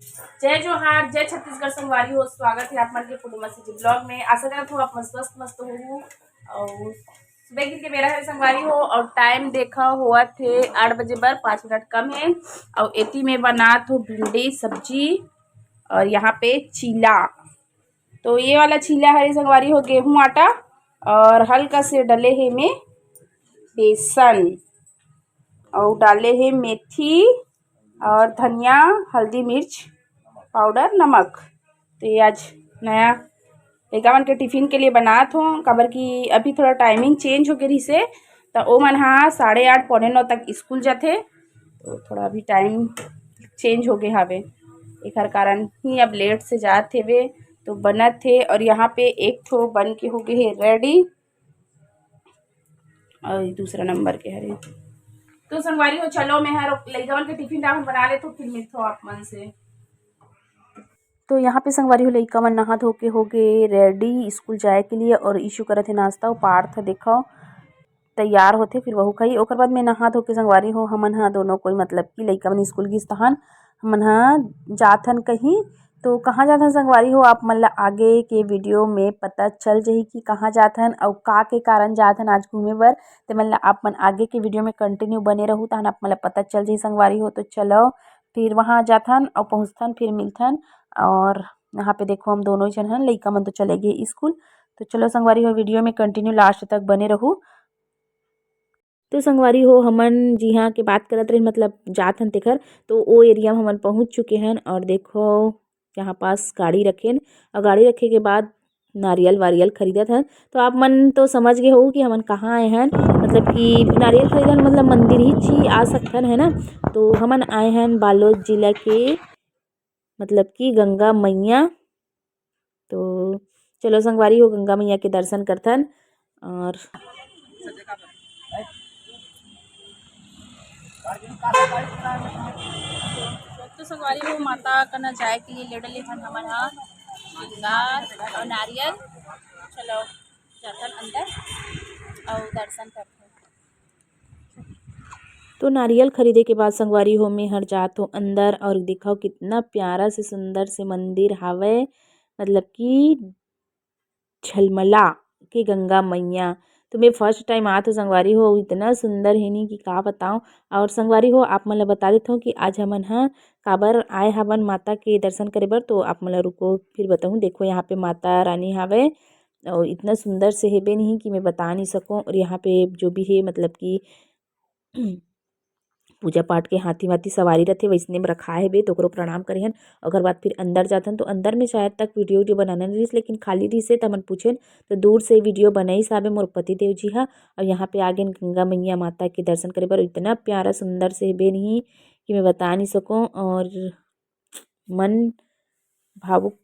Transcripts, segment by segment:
जय जोहार, जय छत्तीसगढ़ संगवारी हो। स्वागत है आप मन के पूर्णिमा से ब्लॉग में। आशा करत हो आप मस्त हो। और सुबह की बेरा है संगवारी हो और टाइम देखा हुआ थे 8 बजे बर 5 मिनट कम है। और एती में बनात हो भिंडी सब्जी और यहाँ पे चीला। तो ये वाला चीला हरी संगवारी हो गेहूं आटा और हल्का से डले है में बेसन और डाले है मेथी और धनिया हल्दी मिर्च पाउडर नमक। तो ये आज नया लइका मन के टिफिन के लिए बनात हूँ। काबर कि अभी थोड़ा टाइमिंग चेंज हो गई रही से तो ओ मन हा 8:30 पौने 9 तक स्कूल जाते। तो थोड़ा अभी टाइम चेंज हो गए हवे, एकर कारण ही अब लेट से जात हेवे। तो बनत थे और यहाँ पे एक ठो बन के हो गए है रेडी और दूसरा नंबर के हरे। तो संगवारी हो चलो मैं हर लइका मन के टिफिन टाइम बना ले तो फिर मिलते हो आप मन से। तो यहाँ पे संगवारी हो लइका मन नहा धो के हो गए रेडी स्कूल जाए के लिए और इशू करत है नाश्ता। पार्थ देखो तैयार होते फिर वहू खाई। ओकर बाद में नहा धो के संगवारी हो हमन हा दोनों कोई मतलब कि लइका मन स्कूल गिस तहन हमन हा जाथन कहीं। तो कहाँ जाथन संगवारी हो आप मन ला आगे के वीडियो में पता चल जाही कि कहाँ जाथन और का के कारण जाथन आज घूमे बर। ते मन ला आप मन आगे के वीडियो में कंटिन्यू बने रहू तहन आप मन ला पता चल जाही संगवारी हो। तो चलो फिर वहाँ जाथन और पहुँचथन फिर मिलथन। और यहाँ पे देखो हम दोनों जन हन, लइका मन तो चले गए स्कूल। तो चलो संगवारी हो वीडियो में कंटिन्यू लास्ट तक बने रहू। तो संगवारी हो हमन जिहाँ के बात करत रहे मतलब जाथन तेखर तो ओ एरिया में हमन पहुँच चुके हन। और देखो यहाँ पास गाड़ी रखेन और गाड़ी रखे के बाद नारियल वारियल खरीदत हन। तो आप मन तो समझ गए हो कि हमन कहाँ आए हन, मतलब कि नारियल खरीदन मतलब मंदिर ही ची आ सकथन है ना। तो हमन आए हन बालोद जिला के मतलब कि गंगा मैया। तो चलो संगवारी हो गंगा मैया के दर्शन करथन। और तो संगवारी हो माता कना जाए के लिए ले डले हन हमन हा श्रृंगार और नारियल। चलो जाथन अंदर और दर्शन करथन। तो नारियल खरीदे के बाद संगवारी हो में हर जात हो अंदर और दिखाओ कितना प्यारा से सुंदर से मंदिर हावे, मतलब कि झलमला के गंगा मैया। तो मैं फर्स्ट टाइम आत हो संगवारी हो, इतना सुंदर है नी कि का बताऊं। और संगवारी हो आप मन ला बता देता हूँ कि आज हमन हा काबर आए हवन माता के दर्शन करे बर। तो आप मन ला रुको फिर बताऊँ। देखो यहाँ पे माता रानी हावे और इतना सुंदर से हेबे नहीं कि मैं बता नहीं सकूँ। और यहाँ पे जो भी है मतलब कि पूजा पाठ के हाथी वाथी सवारी रथे वैसने में रखाए हेबे तो ओकरो प्रणाम करे हन। ओकर बाद फिर अंदर जाथन तो अंदर में शायद तक वीडियो बनाना नहीं रहिस लेकिन खाली रहिस त हमन पूछेन तो दूर से वीडियो बनाइस हाबे मोर पति देव जी हा। और यहाँ पे आगे गंगा मैया माता के दर्शन करे बर इतना प्यारा सुंदर से हेबे नहीं कि मैं बता नहीं सकूँ। और मन भावुक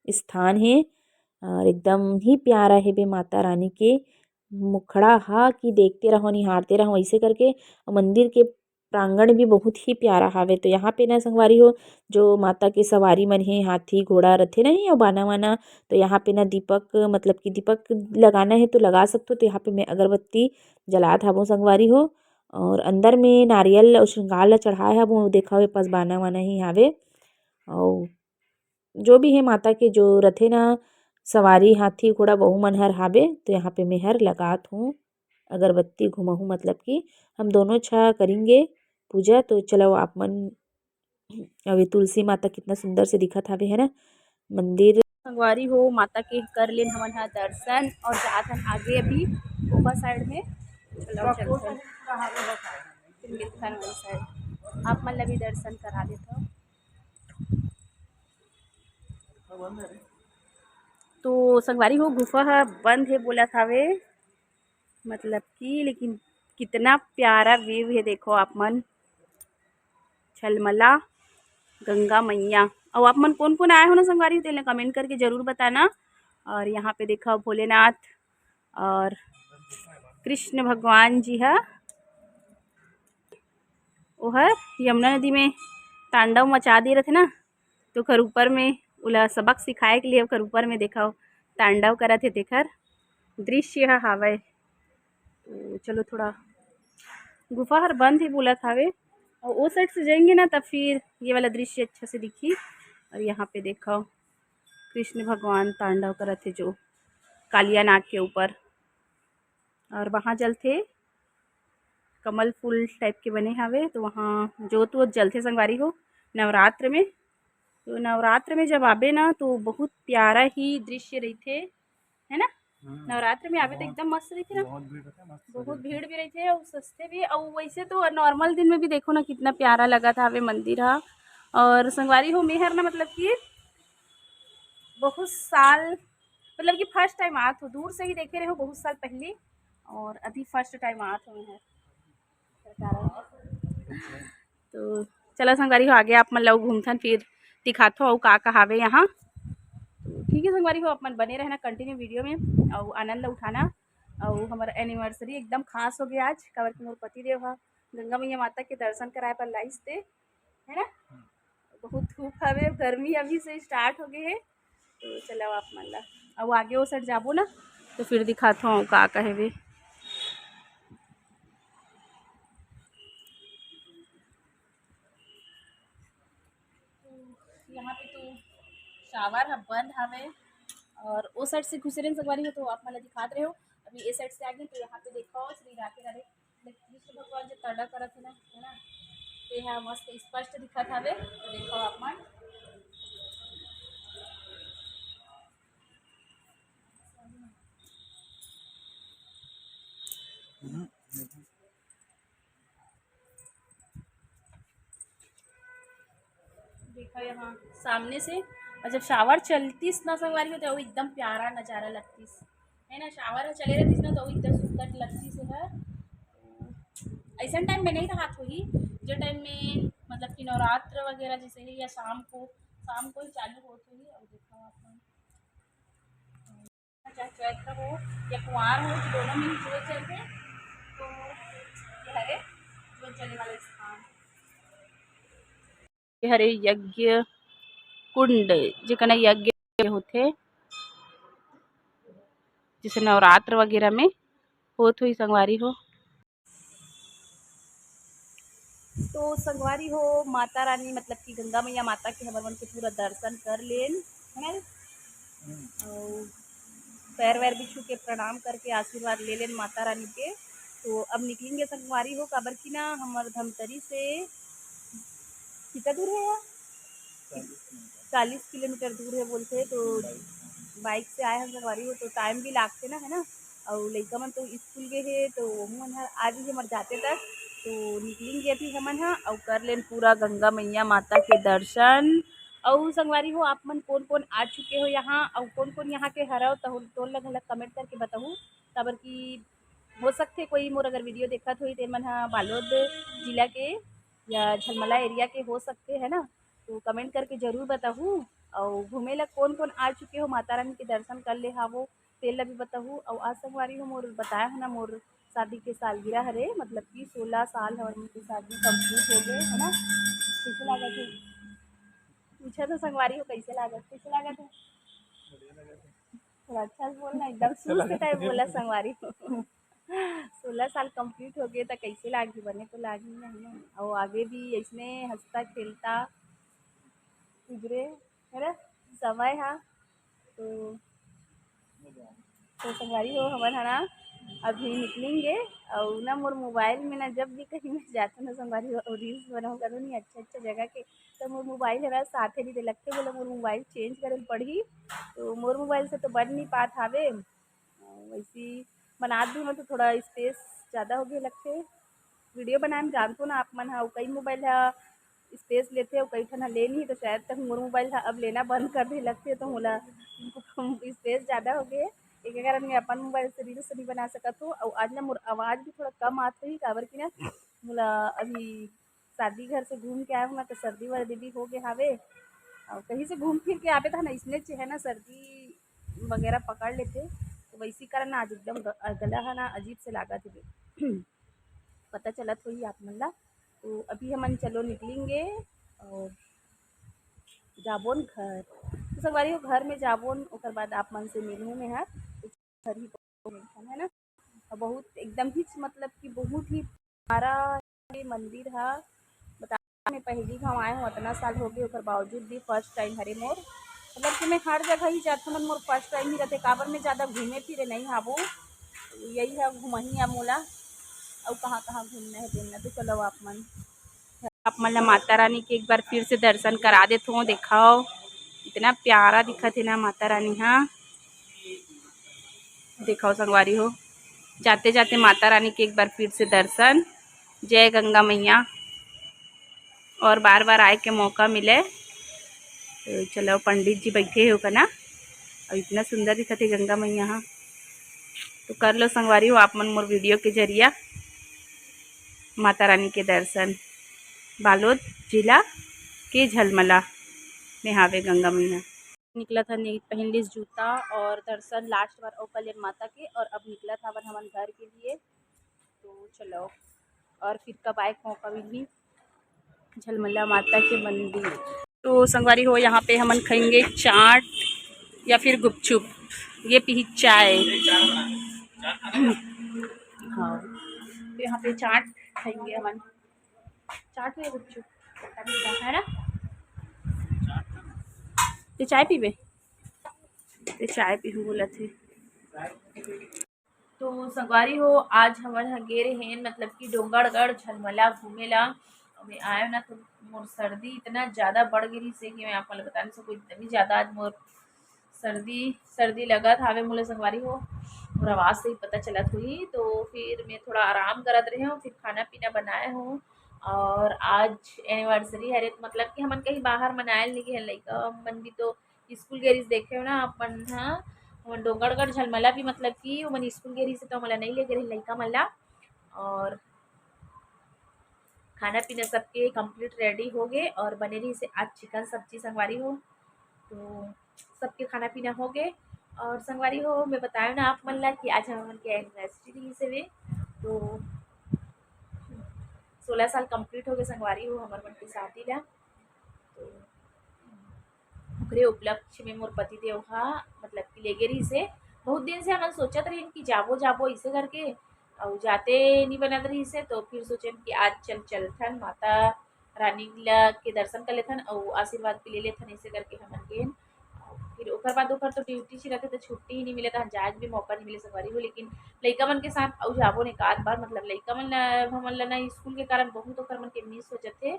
स्थान है और एकदम ही प्यारा हेबे माता रानी के मुखड़ा हा कि देखते रहो निहारते रहो ऐसे करके। मंदिर के प्रांगण भी बहुत ही प्यारा हावे। तो यहाँ पे ना संगवारी हो जो माता के सवारी मन है हाथी घोड़ा रथे नहीं और बाना वाना। तो यहाँ पे ना दीपक मतलब कि दीपक लगाना है तो लगा सकते हो। तो यहाँ पे मैं अगरबत्ती जलात हबो संगवारी हो। और अंदर में नारियल और श्रृंगार ला चढ़ाए हबो देखा हुए पास बाना वाना ही हावे। और जो भी है माता के जो रथे ना सवारी हाथी घोड़ा बहु मन हर हावे। तो यहाँ पे मैं हर लगात हूँ अगरबत्ती घुमाहूँ मतलब कि हम दोनों छा करेंगे पूजा। तो चलो आप मन अभी तुलसी माता कितना सुंदर से दिखत हावे है ना मंदिर। संगवारी हो माता के कर लेन हमन हा दर्शन और जात हन आगे अभी ऊपर साइड में। चलो चलते फिर मिलथन वही साइड आप मन ला भी दर्शन करा देता हूँ। तो संगवारी हो गुफा हा बंद है बोला थावे मतलब कि लेकिन कितना प्यारा व्यू है देखो आप मन झलमला गंगा मैया। और आप मन कौन कौन आए हो ना संगवारी हो तेने कमेंट करके ज़रूर बताना। और यहाँ पे देखा भोलेनाथ और कृष्ण भगवान जी है ओहर यमुना नदी में तांडव मचा दे रहे थे ना। तो ओकर ऊपर में उला सबक सिखाए के लिए ओकर ऊपर में देखा तांडव करत हे तेखर दृश्य ह हावय। तो चलो थोड़ा गुफा हर बंद ही बोलत हावे और वो साइड से जाएंगे ना तब फिर ये वाला दृश्य अच्छा से दिखी। और यहाँ पे देखो कृष्ण भगवान तांडव करत थे जो कालिया नाग के ऊपर। और वहाँ जल थे कमल फूल टाइप के बने हवे, तो वहाँ जोत वोत जलते संगवारी हो नवरात्र में। तो नवरात्र में जब आबे ना तो बहुत प्यारा ही दृश्य रहते, है ना। नवरात्र में आबे तो एकदम मस्त रहते ना, बहुत भीड़ भी रहती है और सस्ते भी। और वैसे तो नॉर्मल दिन में भी देखो ना कितना प्यारा लगा था हवे मंदिर हा। और संगवारी हो मेहर ना मतलब कि बहुत साल मतलब कि फर्स्ट टाइम आत हो, दूर से ही देखे रहे हो बहुत साल पहले, और अभी फर्स्ट टाइम आत हो मेहर। तो चलो संगवारी हो आगे आप मन लोग घूमथन फिर दिखाथो और का हावे यहाँ। तो ठीक है संगवारी हो अपन बने रहना कंटिन्यू वीडियो में और आनंद उठाना। और हमारा एनिवर्सरी एकदम खास हो गया आज, काबर कि मोर पति देव हा गंगा मैया माता के दर्शन कराए पर लाइस थे, है ना। बहुत धूप हवे, गर्मी अभी से स्टार्ट हो गए है। तो चलो आप मन ला अब आगे वो साइड जाबो ना तो फिर दिखाता हूँ का कहे। यहाँ पे तो शावर है बंद हवे, और वो साइड से घुसे रहे संगवारी हो तो आप मतलब दिखाते रहे हो। अभी ये साइड से आ गए तो यहाँ पे देखो श्री राधे राधे कृष्ण भगवान जो तड़ा करत है ना, है ना। तो यहाँ मस्त स्पष्ट दिखत हवे, तो देखो आप मन। देखो यहाँ सामने से, और जब शावर चलतीस ना संगवारी हो तो वो एकदम प्यारा नज़ारा लगतीस, है ना। शावर चले रहतीस ना तो वो एकदम सुंदर लगतीस है। ऐसा टाइम में नहीं रहा ही, जो टाइम में मतलब कि नवरात्र वगैरह जैसे है या शाम को ही चालू होते ही। और देखो आप चाहे चैत्र हो या कुंवार हो तो दोनों में ही जो चलते, तो ये हरे जो चलने वाले स्थान ये हरे यज्ञ कुंड जिकना यज्ञ होते जैसे नवरात्र वगैरह में होत हुई संगवारी हो। तो संगवारी हो माता रानी मतलब कि गंगा मैया माता के हमर मन के पूरा दर्शन कर लेन, है और पैर वैर भी छू के प्रणाम करके आशीर्वाद ले लेन माता रानी के। तो अब निकलेंगे संगवारी हो, काबर की ना हमार धमतरी से कितना दूर है यार, 40 किलोमीटर दूर है बोलते। तो बाइक से आए हम संगवारी हो तो टाइम भी लागते ना, है ना। और लइका मन तो स्कूल गए है तो हमन आज ही हमारे जाते तक तो निकलेंगे अभी हमन हा और कर लेन पूरा गंगा मैया माता के दर्शन। और संगवारी हो आप मन कौन कौन आ चुके हो यहाँ और कौन कौन यहाँ के हराओ तो लग कमेंट करके बताऊँ, काबर की हो सकते कोई मोर अगर वीडियो देखत हुई तेन मन हा बालोद जिला के या झलमला एरिया के हो सकते, है ना। तो कमेंट करके ज़रूर बताहूँ। और घूमे ला कौन कौन आ चुके हो माता रानी के दर्शन कर ले हावो तेल ला भी बताहूँ। और आज संगवारी हो मोर बताया है ना मोर शादी के सालगिरह हरे, मतलब कि 16 साल हमारी उनकी शादी कंप्लीट हो गए, है ना। कैसे लागत है पूछा तो संगवारी हो कैसे लागत है थोड़ा अच्छा से बोलना, एकदम सुस्त टाइप बोला संगवारी हो 16 साल कंप्लीट हो गए तो कैसे लागी, बने तो लागी नहीं ना। और आगे भी ऐसने हंसता खेलता गुजरे, है ना समय हा। तो संगवारी हो हमारे है ना अभी निकलेंगे। और ना मोर मोबाइल में ना जब भी कहीं मैं जाता ना संगवारी हो रील्स बनाऊँ करूँ नहीं अच्छा अच्छा जगह के, तो मोर मोबाइल है साथ ही नहीं लगते बोला मोर मोबाइल चेंज करे पड़ी। तो मोर मोबाइल से तो बढ़ नहीं पात हावे, वैसी बना दूँ ना तो थोड़ा स्पेस ज़्यादा हो गया लगते। वीडियो बनाए में जानतो ना आप मन हा कई मोबाइल हा स्पेस लेते और कई ठन ले नहीं, तो शायद तक मोर मोबाइल था अब लेना बंद कर दे लगते तो मोला स्पेस ज़्यादा हो गए। एक कारण मैं अपन मोबाइल से रील्स नहीं बना सकत हूँ। और आज ना मोर आवाज़ भी थोड़ा कम आती हुई काबर की ना मोला अभी शादी घर से घूम के आया हूँ ना तो सर्दी वर्दी भी हो गए हावे। और कहीं से घूम फिर के आवे था ना इसने है ना सर्दी वगैरह पकड़ लेते, तो वैसी कारण आज एकदम गला है ना अजीब से लागत है पता चलत हुई आप मन ला। तो अभी हमन चलो निकलेंगे और जाबोन घर। तो संगवारी हो घर में जाबोन ओकर बाद आप मन से मिलूँ में है तो घर ही मिलथन, है ना। और बहुत एकदम ही मतलब कि बहुत ही प्यारा ये मंदिर है, मैं पहली घाव आए हूँ, इतना साल हो गए, ओकर बावजूद भी फर्स्ट टाइम हरे मोर। मतलब कि मैं हर जगह ही जाती हूँ, मोर फर्स्ट टाइम ही रहते। काबर में ज़्यादा घूमे फिरे नहीं हाबू, यही है घुमही है मोला। और कहाँ कहाँ घूमना है देखना, तो चलो आप मन ला माता रानी के एक बार फिर से दर्शन करा देते हो। दिखाओ इतना प्यारा दिखत है ना माता रानी। हाँ दिखाओ संगवारी हो, जाते जाते माता रानी के एक बार फिर से दर्शन। जय गंगा मैया, और बार बार आए के मौका मिले तो चलो। पंडित जी बैठे हो का ना, और इतना सुंदर दिखत है गंगा मैया। हाँ तो कर लो संगवारी हो आप मन मोर वीडियो के जरिया माता रानी के दर्शन। बालोद जिला के झलमला में हावे गंगा मैया। निकला था नहीं पहन लीस जूता और दर्शन लास्ट बार और कल्याण माता के, और अब निकला था अपन हमारे घर के लिए। तो चलो और फिर कब आए मौका मिली झलमला माता के मंदिर। तो संगवारी हो यहाँ पे हमन खाएंगे चाट या फिर गुपचुप, ये पी चाय। हाँ तो यहाँ पे चाट खाएंगे हमन, चाट या गुपचुप है ना। तो चाय पीबे, तो चाय पीहू बोला थे। तो संगवारी हो आज हमारे यहाँ गे रहे हैं, मतलब कि डोंगरगढ़ झलमला घूमेला। अभी आए ना तो मोर सर्दी इतना ज़्यादा बढ़ गई से कि मैं आपको बता नहीं सकूँ। इतनी ज़्यादा आज मोर सर्दी लगा था हमें मोले संगवारी हो, और आवाज़ से ही पता चला हुई। तो फिर मैं थोड़ा आराम करत रही हूँ, फिर खाना पीना बनाए हूँ। और आज एनिवर्सरी है, तो मतलब कि हमन कहीं बाहर मनाए नहीं गए लइका मन भी तो स्कूल गेरीज देखे हो ना अपन। हाँ डोंगरगढ़ झलमला भी मतलब कि मन स्कूल गेरी से तो मला नहीं ले गए लइका मला। और खाना पीना सबके कंप्लीट रेडी हो गए, और बने रही से आज चिकन सब्जी संगवारी हो। तो सबके खाना पीना हो गए। और संगवारी हो मैं बताया ना आप मन ला कि आज हमन के एनिवर्सरी रही से वे, तो 16 साल कंप्लीट हो गए संगवारी हो हमार मन के शादी ला। तो ओकरे उपलक्ष्य में मोर पति देव हा मतलब कि लेगे रही से। बहुत दिन से हमन सोचत रही कि जाबो जाबो इसे करके, और जाते नहीं बनत रही से। तो फिर सोचन कि आज चलथन माता रानी ला के दर्शन कर लेथन और आशीर्वाद भी ले लेथन, ऐसे करके हमन के। फिर ओकर बाद ओकर तो ड्यूटी से रहते तो छुट्टी ही नहीं मिले, तो जाए भी मौका नहीं मिले संगवारी हो। लेकिन लइका मन के साथ और जाबो ने एक बार, मतलब लइका मन हमन ला ना स्कूल के कारण बहुत ओकर मन के मिस हो जाते।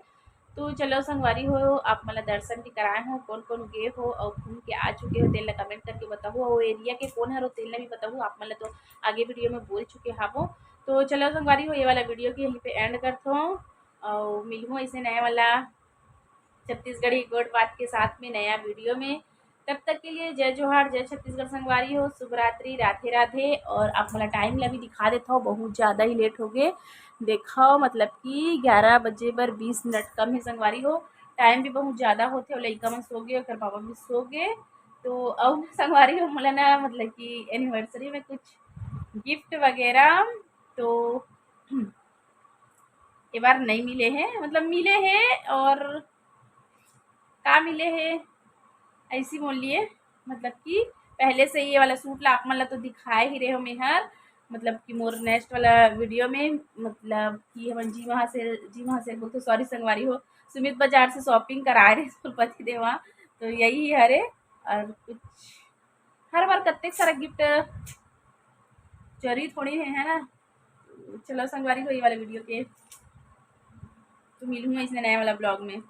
तो चलो संगवारी हो आप मतलब दर्शन भी कराए हो, कौन कौन गे हो और घूम के आ चुके हो तेल ला कमेंट करके बताओ, और एरिया के कौन हरो तेल ला भी बताओ आप मतलब। तो आगे वीडियो में बोल चुके हाबो। तो चलो संगवारी हो ये वाला वीडियो के यहीं पे एंड करता हूँ, और मिलूँ ऐसे नया वाला छत्तीसगढ़ी गोट बात के साथ में नया वीडियो में। तब तक के लिए जय जोहार, जय छत्तीसगढ़ संगवारी हो, शुभ रात्रि, राधे राधे। और आप मतलब टाइम ला भी दिखा देता हूँ, बहुत ज़्यादा ही लेट हो गए देखो, मतलब कि 11 बजे बर 20 मिनट कम है संगवारी हो। टाइम भी बहुत ज़्यादा होते और लइका मन सो गए और बाबा भी सो गए। तो अब संगवारी हो मोला ना मतलब कि एनिवर्सरी में कुछ गिफ्ट वगैरह तो ये बार नहीं मिले हैं, मतलब मिले हैं और का मिले हैं ऐसी बोलिए। मतलब कि पहले से ये वाला सूट ला आप मन ला तो दिखाए ही रहे हो मेहर, मतलब कि मोर नेक्स्ट वाला वीडियो में मतलब कि हम जी वहाँ से बोलते सॉरी संगवारी हो सुमित बाजार से शॉपिंग कराए रहे सुरपति देवा। तो यही हरे और कुछ हर बार कत्ते सारा गिफ्ट जरूरी थोड़ी है ना। चलो संगवारी हो ये वाले वीडियो के तो मिलूंगा इसने नया वाला ब्लॉग में।